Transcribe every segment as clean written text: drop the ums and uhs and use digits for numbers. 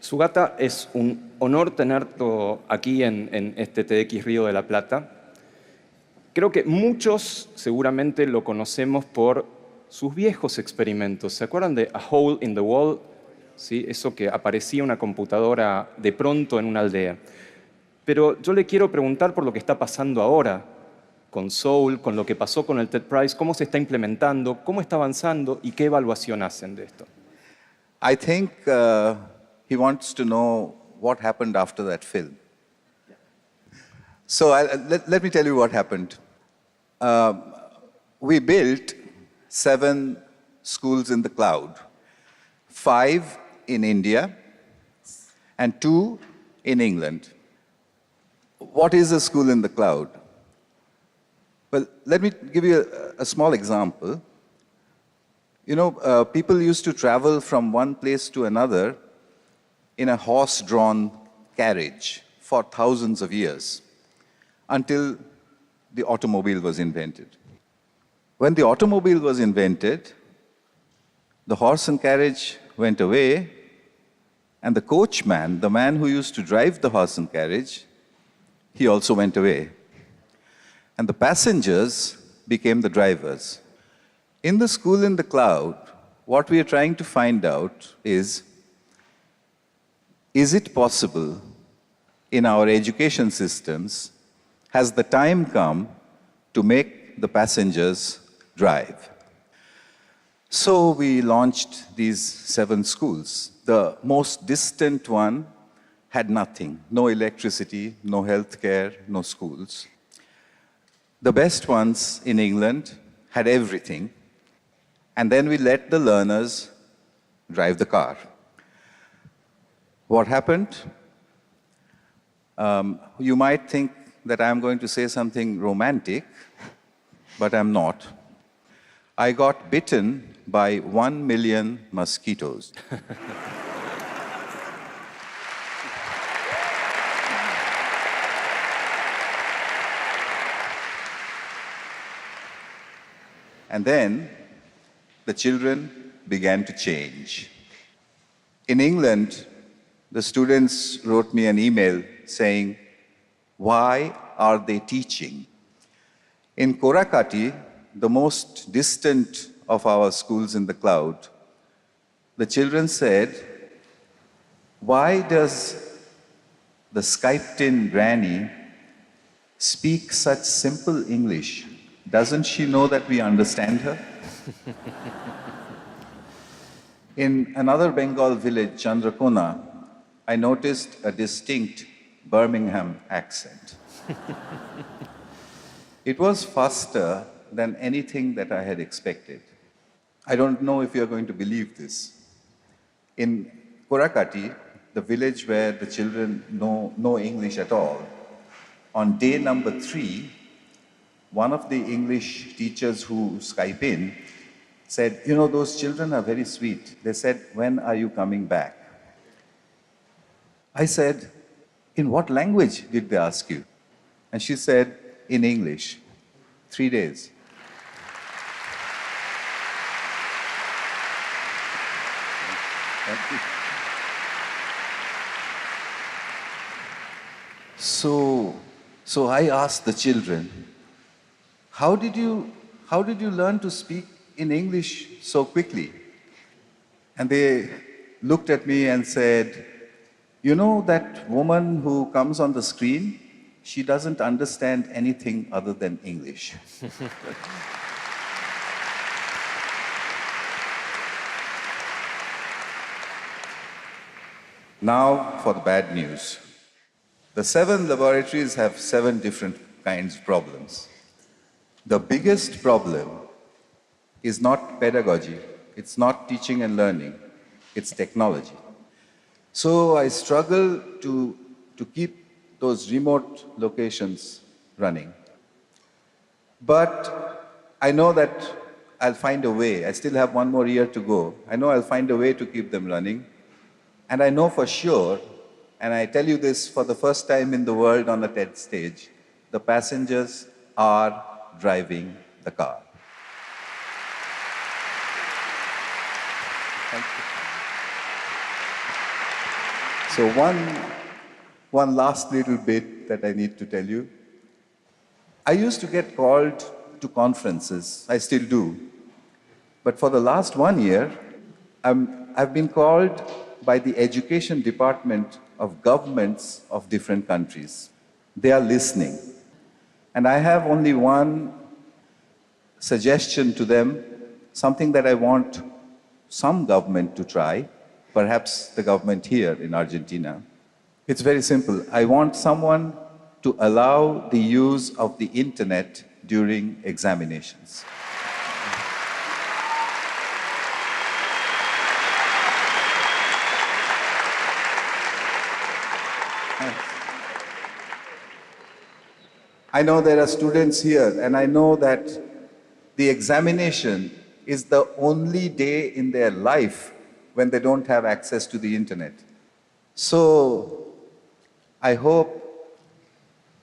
Sugata, es un honor tenerte aquí en este TEDx Río de la Plata. Creo que muchos seguramente lo conocemos por sus viejos experimentos. ¿Se acuerdan de A Hole in the Wall? ¿Sí? Eso que aparecía una computadora de pronto en una aldea. Pero yo le quiero preguntar por lo que está pasando ahora con Soul, con lo que pasó con el TED Prize, cómo se está implementando, cómo está avanzando y qué evaluación hacen de esto. I think he wants to know what happened after that film. So let me tell you what happened. We built 7 schools in the cloud, 5 in India and 2 in England. What is a school in the cloud? Well, let me give you a small example. You know, people used to travel from one place to another in a horse-drawn carriage for thousands of years until the automobile was invented. When the automobile was invented, the horse and carriage went away, and the coachman, the man who used to drive the horse and carriage, he also went away. And the passengers became the drivers. In the school in the cloud, what we are trying to find out is it possible in our education systems, has the time come to make the passengers drive? So we launched these 7 schools. The most distant one had nothing, no electricity, no healthcare, no schools. The best ones in England had everything, and then we let the learners drive the car. What happened? You might think that I'm going to say something romantic, but I'm not. I got bitten by 1 million mosquitoes. And then the children began to change. In England, the students wrote me an email saying, "Why are they teaching?" In Korakati, the most distant of our schools in the cloud, the children said, "Why does the Skyped-in granny speak such simple English? Doesn't she know that we understand her?" In another Bengal village, Chandrakona, I noticed a distinct Birmingham accent. It was faster than anything that I had expected. I don't know if you're going to believe this. In Korakati, the village where the children know no English at all, on day number 3, one of the English teachers who Skype in said, "You know, those children are very sweet." They said, "When are you coming back?" I said, "In what language did they ask you?" And she said, "In English." 3 days. Thank you. So I asked the children, how did you learn to speak in English so quickly? And they looked at me and said, "You know that woman who comes on the screen? She doesn't understand anything other than English." Now for the bad news. The 7 laboratories have 7 different kinds of problems. The biggest problem is not pedagogy, it's not teaching and learning, it's technology. So I struggle to keep those remote locations running. But I know that I'll find a way. I still have 1 more year to go. I know I'll find a way to keep them running. And I know for sure, and I tell you this for the first time in the world on a TED stage, the passengers are driving the car. Thank you. So one last little bit that I need to tell you. I used to get called to conferences. I still do. But for the last 1 year, I've been called by the education department of governments of different countries. They are listening. And I have only one suggestion to them, something that I want some government to try, perhaps the government here in Argentina. It's very simple. I want someone to allow the use of the internet during examinations. I know there are students here, and I know that the examination is the only day in their life when they don't have access to the internet. So I hope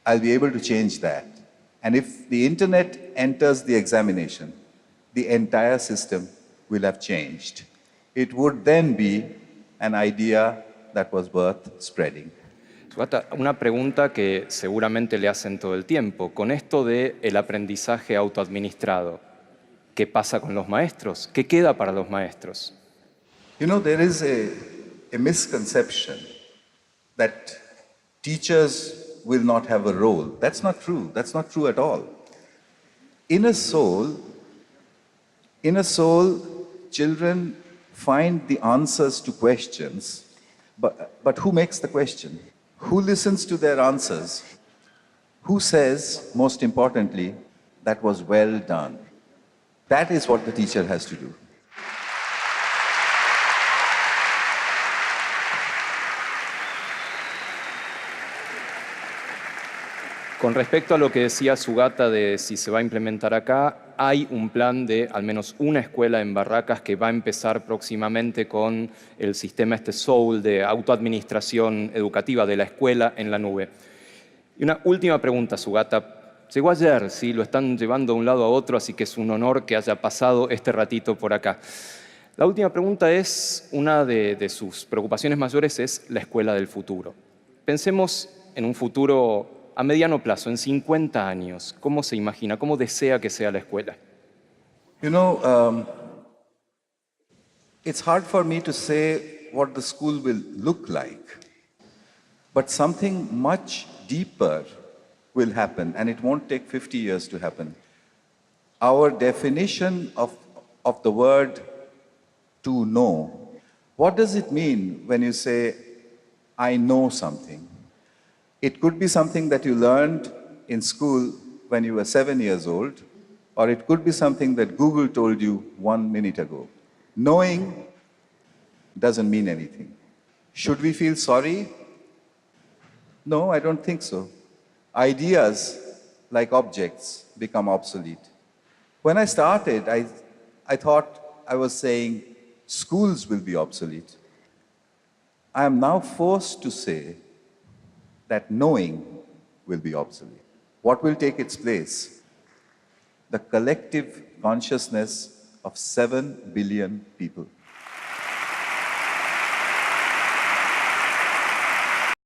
I'll be able to change that. And if the internet enters the examination, the entire system will have changed. It would then be an idea that was worth spreading. Sugata, una pregunta que seguramente le hacen todo el tiempo. Con esto del aprendizaje autoadministrado, ¿qué pasa con los maestros? ¿Qué queda para los maestros? You know, there is a misconception that teachers will not have a role. That's not true. That's not true at all. In a soul, children find the answers to questions, but who makes the question? Who listens to their answers? Who says, most importantly, that was well done? That is what the teacher has to do. Con respecto a lo que decía Sugata de si se va a implementar acá, hay un plan de al menos una escuela en Barracas que va a empezar próximamente con el sistema SOUL de autoadministración educativa de la escuela en la nube. Y una última pregunta, Sugata. Llegó ayer, ¿sí? Lo están llevando de un lado a otro, así que es un honor que haya pasado este ratito por acá. La última pregunta es, una de sus preocupaciones mayores es la escuela del futuro. Pensemos en un futuro a mediano plazo, en 50 años. ¿Cómo se imagina? ¿Cómo desea que sea la escuela? You know, it's hard for me to say what the school will look like, but something much deeper will happen, and it won't take 50 years to happen. Our definition of the word to know, what does it mean when you say, I know something? It could be something that you learned in school when you were 7 years old, or it could be something that Google told you 1 minute ago. Knowing doesn't mean anything. Should we feel sorry? No, I don't think so. Ideas, like objects, become obsolete. When I started, I thought I was saying schools will be obsolete. I am now forced to say that knowing will be obsolete. What will take its place? The collective consciousness of 7 billion people.